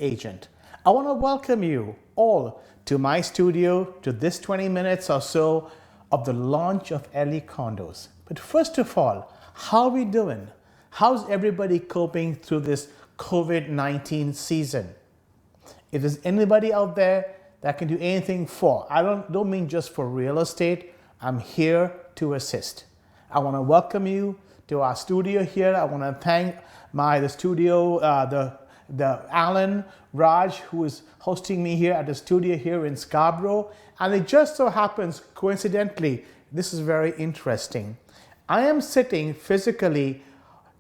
Agent. I want to welcome you all to my studio, to this 20 minutes or so of the launch of Elle Condos. But first of all, how are we doing? How's everybody coping through this COVID-19 season? If there's anybody out there that can do anything for, I don't mean just for real estate, I'm here to assist. I want to welcome you to our studio here. I want to thank the Alan, Raj, who is hosting me here at the studio here in Scarborough. And it just so happens, coincidentally, this is very interesting. I am sitting physically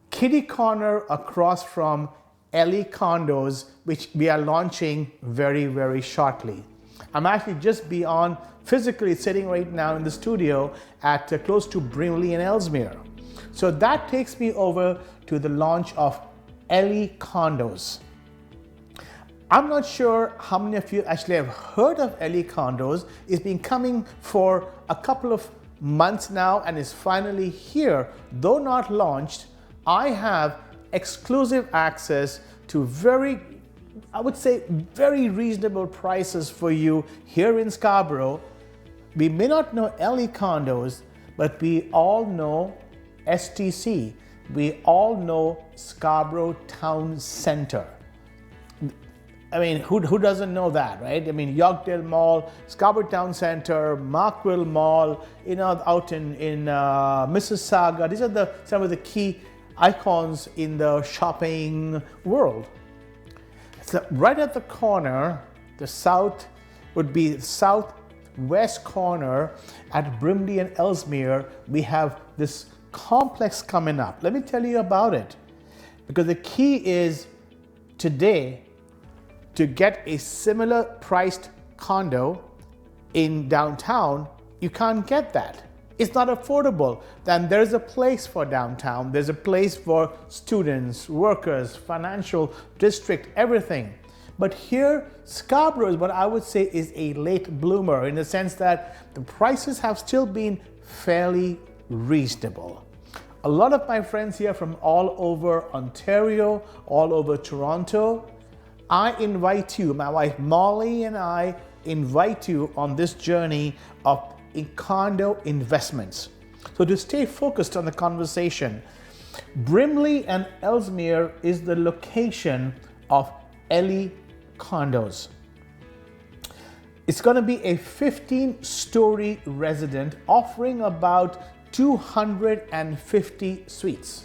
kitty corner across from Elle Condos, which we are launching very, very shortly. I'm actually just beyond, physically sitting right now in the studio at close to Brimley and Ellesmere. So that takes me over to the launch of Elle Condos. I'm not sure how many of you actually have heard of Elle Condos. It's been coming for a couple of months now and is finally here. Though not launched, I have exclusive access to very reasonable prices for you here in Scarborough. We may not know Elle Condos, but we all know STC. We all know Scarborough Town Center. I mean, who doesn't know that, right? I mean, Yorkdale Mall, Scarborough Town Center, Markville Mall, out in Mississauga. These are some of the key icons in the shopping world. So right at the corner, the south would be southwest corner at Brimley and Ellesmere. We have this complex coming up. Let me tell you about it, because the key is today to get a similar priced condo in downtown. You can't get that. It's not affordable. Then there's a place for downtown. There's a place for students, workers, financial district, everything. But here, Scarborough is what I would say is a late bloomer, in the sense that the prices have still been fairly reasonable. A lot of my friends here from all over Ontario, all over Toronto, I invite you, my wife Molly and I invite you on this journey of condo investments. So to stay focused on the conversation, Brimley and Ellesmere is the location of Elle Condos. It's going to be a 15-story residence offering about 250 suites.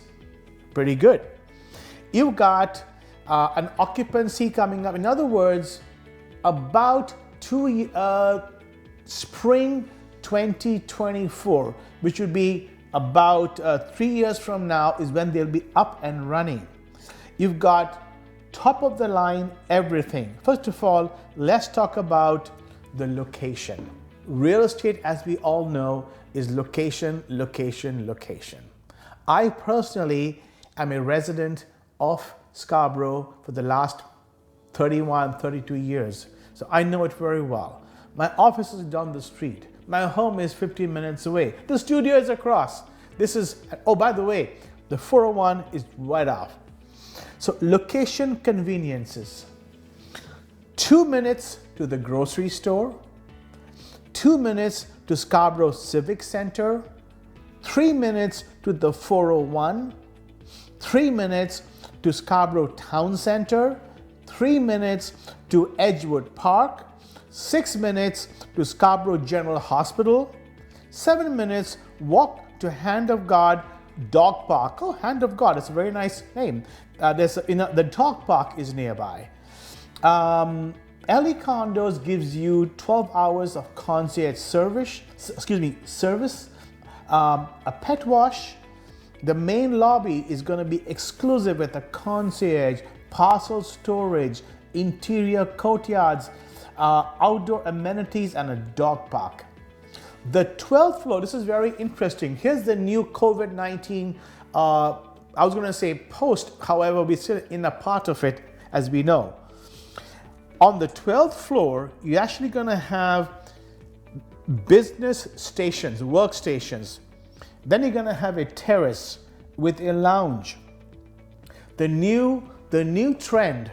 Pretty good. You've got an occupancy coming up. In other words, about spring 2024, which would be about 3 years from now, is when they'll be up and running. You've got top of the line everything. First of all, let's talk about the location. Real estate, as we all know, is location, location, location. I personally am a resident of Scarborough for the last 31, 32 years. So I know it very well. My office is down the street. My home is 15 minutes away. The studio is across. This is, oh, by the way, the 401 is right off. So location conveniences. 2 minutes to the grocery store, 2 minutes to Scarborough Civic Center, 3 minutes to the 401, 3 minutes to Scarborough Town Center, 3 minutes to Edgewood Park, 6 minutes to Scarborough General Hospital, 7 minutes walk to Hand of God Dog Park. Oh, Hand of God, it's a very nice name. The dog park is nearby. Elle Condos gives you 12 hours of concierge service, a pet wash. The main lobby is going to be exclusive with a concierge, parcel storage, interior courtyards, outdoor amenities, and a dog park. The 12th floor, this is very interesting. Here's the new COVID-19, I was going to say post, however, we're still in a part of it, as we know. On the 12th floor, you're actually going to have business stations, workstations. Then you're going to have a terrace with a lounge. The new trend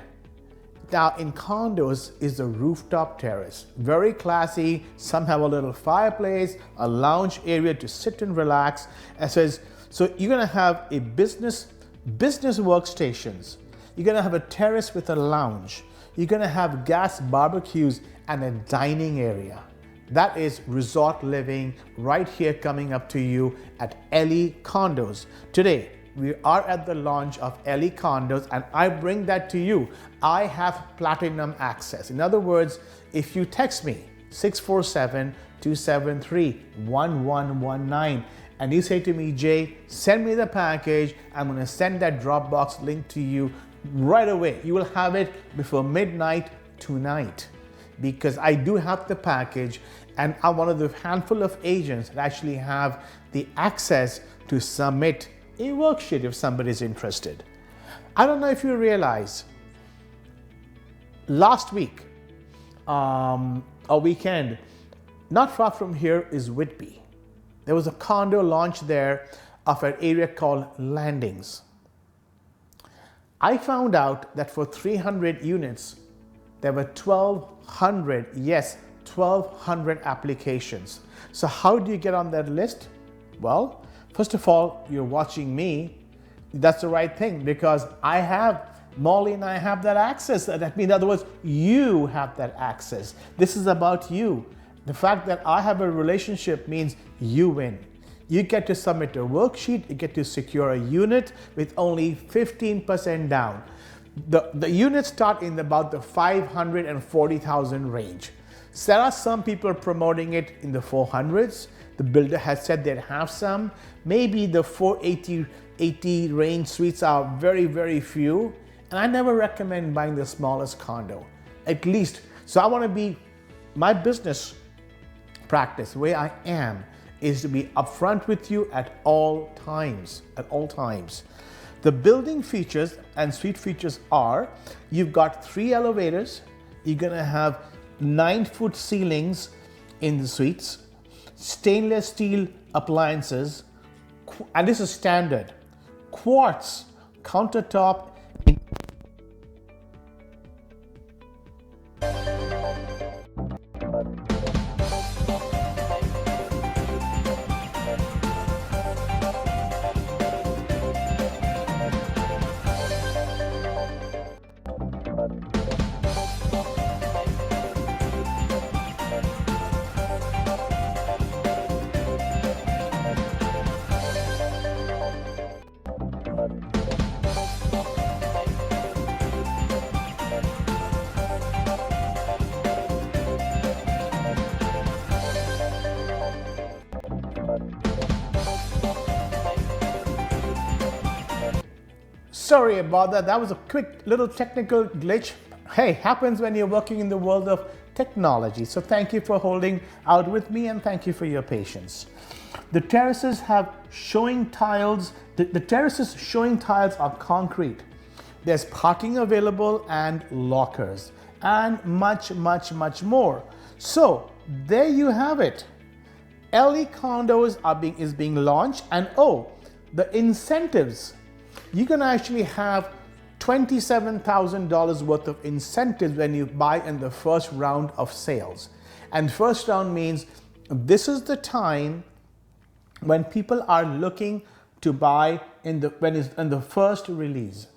now in condos is the rooftop terrace. Very classy. Some have a little fireplace, a lounge area to sit and relax. So you're going to have a business workstations. You're going to have a terrace with a lounge. You're going to have gas barbecues and a dining area. That is resort living right here coming up to you at Elle Condos. Today, we are at the launch of Elle Condos, and I bring that to you. I have platinum access. In other words, if you text me 647-273-1119 and you say to me, Jay, send me the package, I'm going to send that Dropbox link to you right away. You will have it before midnight tonight, because I do have the package, and I'm one of the handful of agents that actually have the access to submit a worksheet if somebody is interested. I don't know if you realize, last week, a weekend, not far from here is Whitby. There was a condo launch there of an area called Landings. I found out that for 300 units, there were 1,200 applications. So how do you get on that list? Well, first of all, you're watching me. That's the right thing, because Molly and I have that access. That means, in other words, you have that access. This is about you. The fact that I have a relationship means you win. You get to submit a worksheet, you get to secure a unit with only 15% down. The units start in about the 540,000 range. So there are some people promoting it in the 400s. The builder has said they'd have some. Maybe the 480 range suites are very, very few. And I never recommend buying the smallest condo, at least. So I want to be, my business practice, where I am, is to be upfront with you at all times, The building features and suite features are, you've got 3 elevators, you're gonna have 9-foot ceilings in the suites, stainless steel appliances, and this is standard, quartz countertop. Sorry about that. That was a quick little technical glitch. Hey, happens when you're working in the world of technology. So thank you for holding out with me, and thank you for your patience. The terraces have showing tiles. The terraces showing tiles are concrete. There's parking available and lockers and much, much, much more. So there you have it. Elle Condos is being launched, and the incentives. You can actually have $27,000 worth of incentives when you buy in the first round of sales. And first round means this is the time when people are looking to buy in the first release.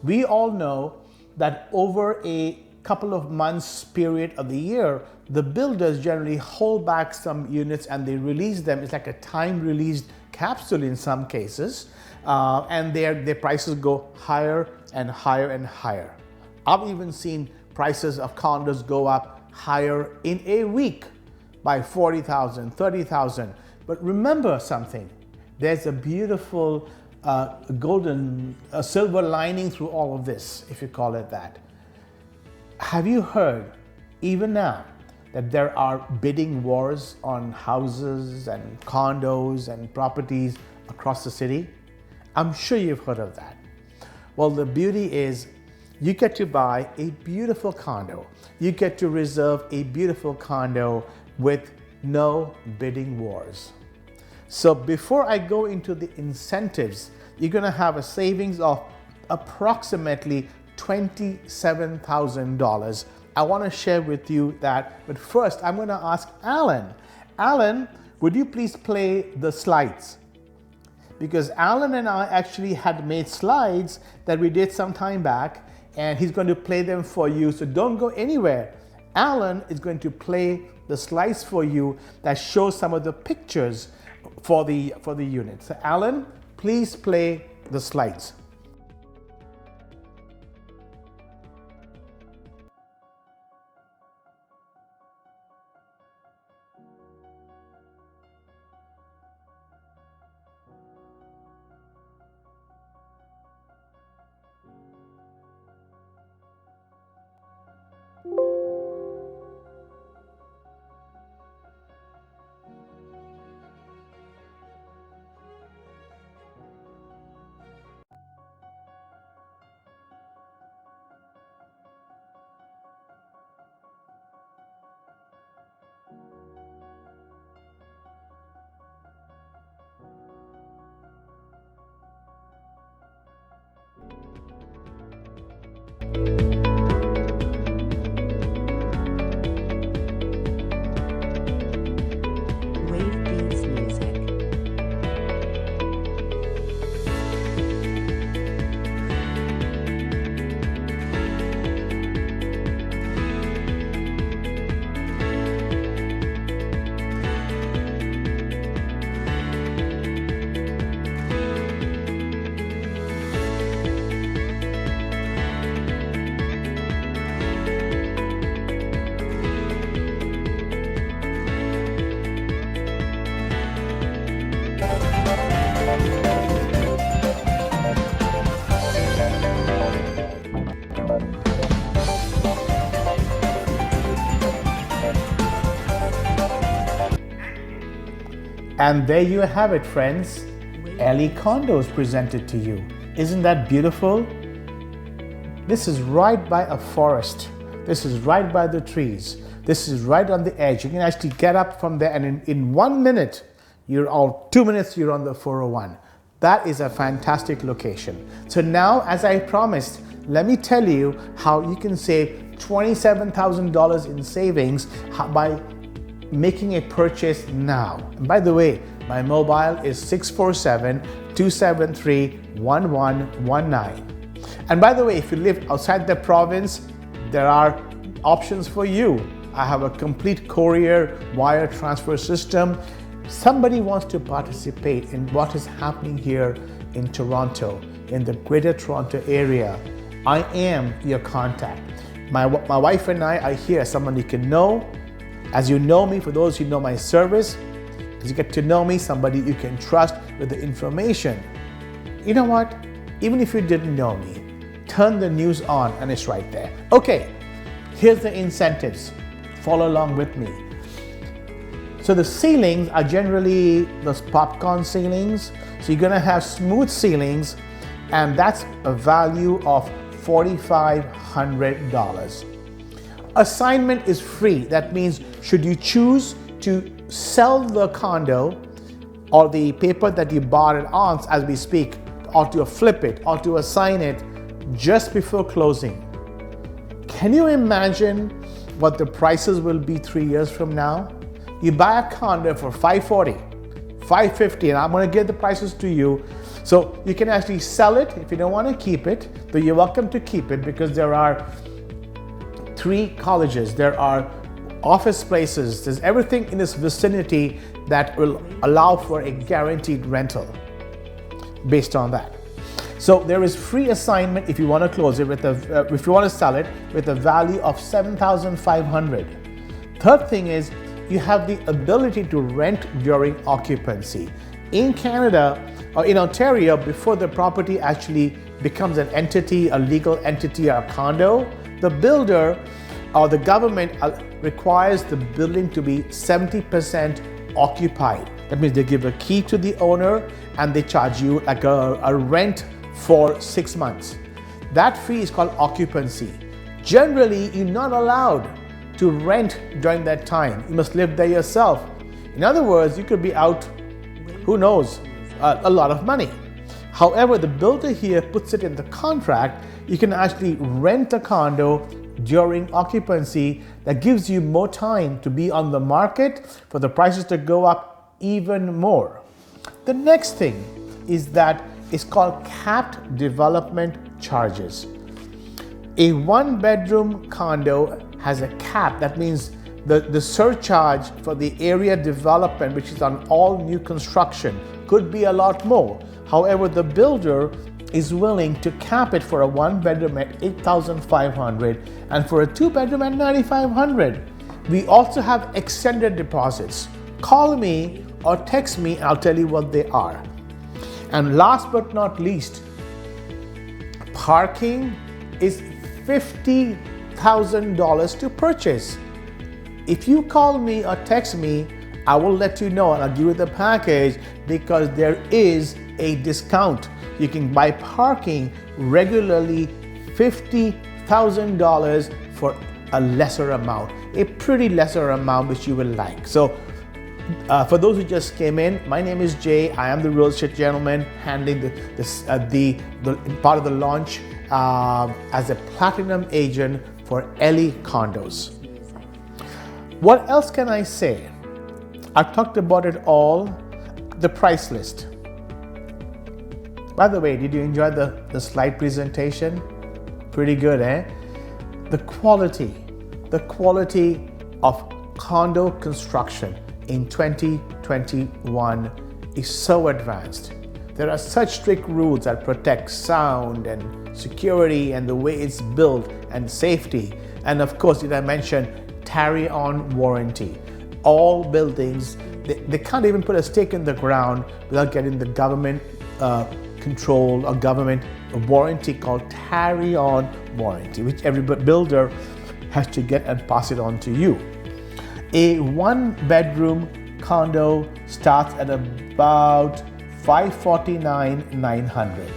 We all know that over a couple of months period of the year, the builders generally hold back some units and they release them. It's like a time released capsule in some cases, and their prices go higher and higher and higher. I've even seen prices of condos go up higher in a week by 40,000, 30,000. But remember something, there's a beautiful silver lining through all of this, if you call it that. Have you heard, even now, that there are bidding wars on houses and condos and properties across the city? I'm sure you've heard of that. Well, the beauty is you get to buy a beautiful condo. You get to reserve a beautiful condo with no bidding wars. So before I go into the incentives, you're going to have a savings of approximately $27,000. I want to share with you that, but first I'm going to ask Alan. Alan, would you please play the slides? Because Alan and I actually had made slides that we did some time back, and he's going to play them for you. So don't go anywhere. Alan is going to play the slides for you that show some of the pictures for the unit. So Alan, please play the slides. And there you have it, friends. Elle Condos presented to you. Isn't that beautiful? This is right by a forest. This is right by the trees. This is right on the edge. You can actually get up from there, and in 1 minute, 2 minutes, you're on the 401. That is a fantastic location. So now, as I promised, let me tell you how you can save $27,000 in savings by making a purchase now. And by the way, my mobile is 647-273-1119. And by the way, if you live outside the province, there are options for you. I have a complete courier wire transfer system. Somebody wants to participate in what is happening here in Toronto, in the Greater Toronto area. I am your contact. My wife and I are here, someone you can know. As you know me, for those who know my service, as you get to know me, somebody you can trust with the information. You know what? Even if you didn't know me, turn the news on and it's right there. Okay, here's the incentives. Follow along with me. So the ceilings are generally those popcorn ceilings. So you're gonna have smooth ceilings, and that's a value of $4,500. Assignment is free. That means should you choose to sell the condo or the paper that you bought it on as we speak, or to flip it or to assign it just before closing, can you imagine what the prices will be 3 years from now? You buy a condo for $540, $550, and I'm going to give the prices to you. So you can actually sell it if you don't want to keep it, but you're welcome to keep it because there are 3 colleges, there are office places, there's everything in this vicinity that will allow for a guaranteed rental based on that. So there is free assignment if you want to close it with if you want to sell it with a value of $7,500. Third thing is you have the ability to rent during occupancy. In Canada or in Ontario, before the property actually becomes an entity, a legal entity or a condo, the builder or the government requires the building to be 70% occupied. That means they give a key to the owner and they charge you like a rent for 6 months. That fee is called occupancy. Generally, you're not allowed to rent during that time. You must live there yourself. In other words, you could be out, who knows, a lot of money. However, the builder here puts it in the contract. You can actually rent a condo during occupancy. That gives you more time to be on the market for the prices to go up even more. The next thing is that it's called capped development charges. A 1-bedroom condo has a cap. That means the surcharge for the area development, which is on all new construction, could be a lot more. However, the builder is willing to cap it for a 1-bedroom at $8,500 and for a 2-bedroom at $9,500. We also have extended deposits. Call me or text me and I'll tell you what they are. And last but not least, parking is $50,000 to purchase. If you call me or text me, I will let you know and I'll give you the package because there is a discount. You can buy parking regularly $50,000 for a lesser amount, a pretty lesser amount which you will like. So for those who just came in, my name is Jay. I am the real estate gentleman handling the part of the launch as a platinum agent for Elle Condos. What else can I say? I've talked about it all. The price list. By the way, did you enjoy the slide presentation? Pretty good, eh? The quality of condo construction in 2021 is so advanced. There are such strict rules that protect sound and security and the way it's built and safety. And of course, did I mention carry-on warranty? All buildings, they can't even put a stake in the ground without getting the government control or government warranty called carry-on warranty, which every builder has to get and pass it on to you. A 1-bedroom condo starts at about $549,900.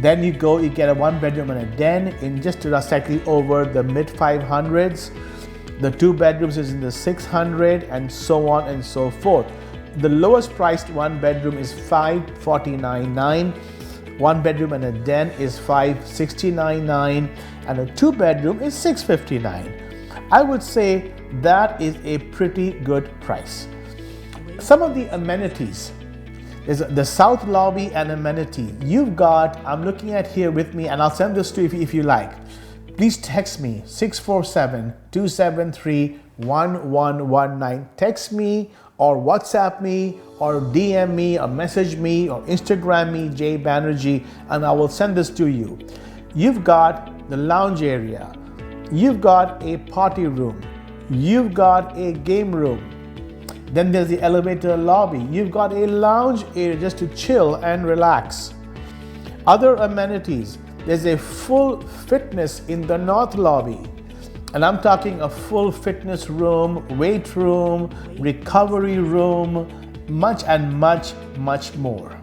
Then you get a 1-bedroom and a den in just slightly over the mid-500s. The 2 bedrooms is in the 600 and so on and so forth. The lowest priced 1-bedroom is $549,900. 1-bedroom and a den is $569,900 and a 2-bedroom is $659,000. I would say that is a pretty good price. Some of the amenities is the south lobby and amenity. You've got, I'm looking at here with me, and I'll send this to you if you like. Please text me 647-273-1119. Text me or WhatsApp me or DM me or message me or Instagram me, Jay Banerjee, and I will send this to you. You've got the lounge area. You've got a party room. You've got a game room. Then there's the elevator lobby. You've got a lounge area just to chill and relax. Other amenities, there's a full fitness in the north lobby. And I'm talking a full fitness room, weight room, recovery room, much more.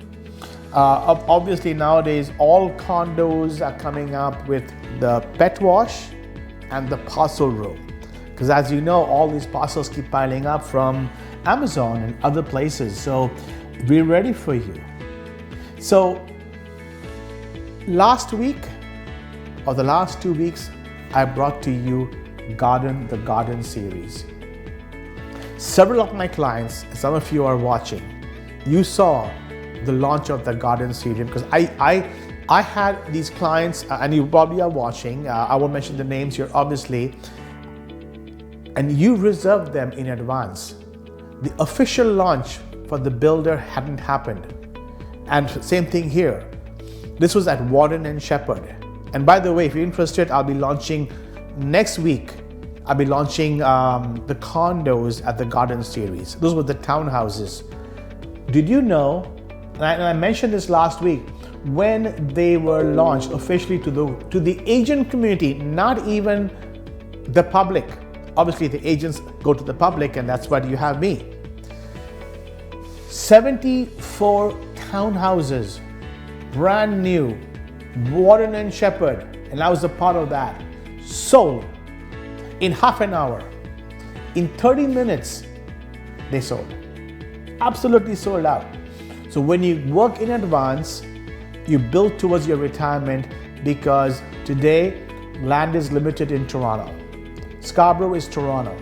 Obviously nowadays all condos are coming up with the pet wash and the parcel room. Because as you know, all these parcels keep piling up from Amazon and other places. So we're ready for you. So last week, or the last 2 weeks, I brought to you the Garden series. Several of my clients, some of you are watching, you saw the launch of the Garden series, because I had these clients, and you probably are watching, I won't mention the names here obviously, and you reserved them in advance. The official launch for the builder hadn't happened. And same thing here. This was at Warden and Shepherd. And by the way, if you're interested, I'll be launching next week. I'll be launching the condos at the Garden series. Those were the townhouses. Did you know, and I mentioned this last week, when they were launched officially to the agent community, not even the public. Obviously the agents go to the public, and that's why you have me. 74 townhouses, brand new, Warden and Shepherd, and I was a part of that, sold in half an hour. In 30 minutes, they sold. Absolutely sold out. So when you work in advance, you build towards your retirement, because today land is limited in Toronto. Scarborough is Toronto.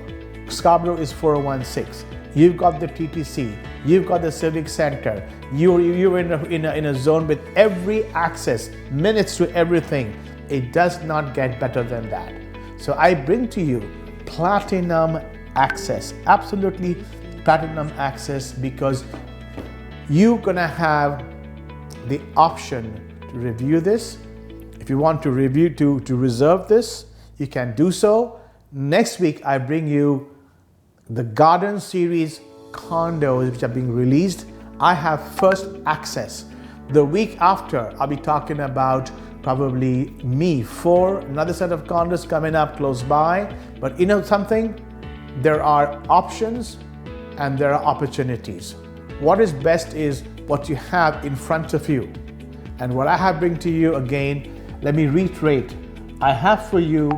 Scarborough is 4016. You've got the TTC. You've got the Civic Center. You're in a zone with every access, minutes to everything. It does not get better than that. So I bring to you platinum access, absolutely platinum access, because you're gonna have the option to review this. If you want to reserve this, you can do so. Next week, I bring you the Garden series condos, which are being released. I have first access. The week after, I'll be talking about probably me for another set of condos coming up close by. But you know something? There are options and there are opportunities. What is best is what you have in front of you. And what I have bring to you again, let me reiterate. I have for you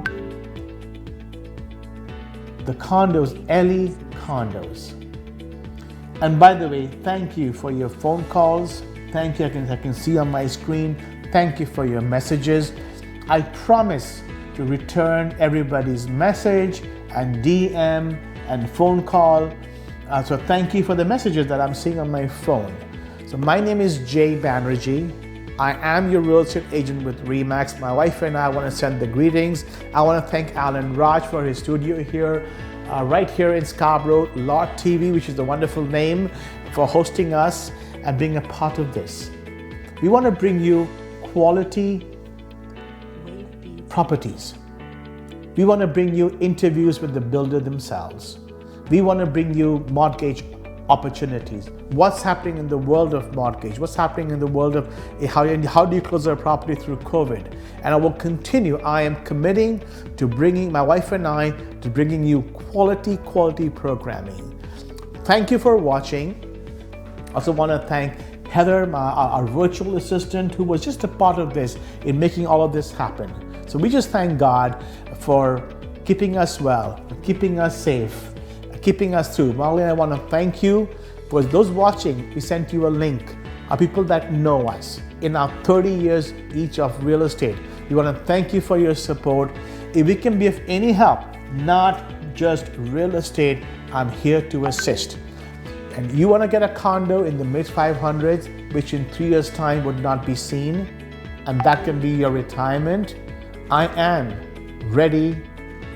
the condos, Elle condos. And by the way, thank you for your phone calls. Thank you, I can see on my screen. Thank you for your messages. I promise to return everybody's message and DM and phone call. So thank you for the messages that I'm seeing on my phone. So my name is Jay Banerjee. I am your real estate agent with RE/MAX. My wife and I want to send the greetings. I want to thank Alan Raj for his studio here, right here in Scarborough, Lot TV, which is the wonderful name, for hosting us and being a part of this. We want to bring you quality properties. We want to bring you interviews with the builder themselves. We want to bring you mortgage opportunities. What's happening in the world of mortgage? What's happening in the world of how do you close a property through COVID? And I will continue. I am committing to bringing my wife and I to bringing you quality programming. Thank you for watching. I also want to thank Heather, our virtual assistant, who was just a part of this in making all of this happen. So we just thank God for keeping us well, keeping us safe, keeping us through. Molly, I want to thank you. For those watching, we sent you a link. Are people that know us in our 30 years each of real estate. We want to thank you for your support. If we can be of any help, not just real estate, I'm here to assist. And you want to get a condo in the mid 500s, which in 3 years' time would not be seen, and that can be your retirement. I am ready,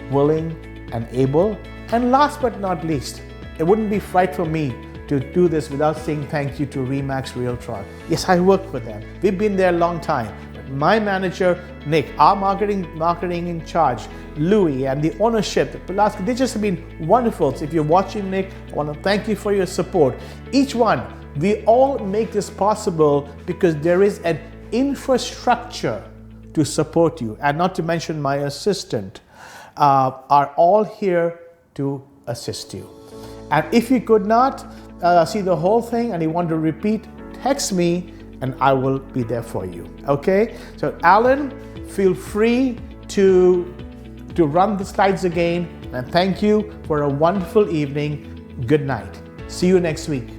willing, and able. And last but not least, it wouldn't be right for me to do this without saying thank you to RE/MAX Realtor. Yes, I work for them. We've been there a long time. But my manager, Nick, our marketing in charge, Louis, and the ownership, the Pulaski, they just have been wonderful. So if you're watching, Nick, I want to thank you for your support. Each one, we all make this possible because there is an infrastructure to support you. And not to mention my assistant, are all here to assist you. And if you could not see the whole thing and you want to repeat, text me and I will be there for you. Okay? So Alan, feel free to run the slides again And thank you for a wonderful evening. Good night. See you next week.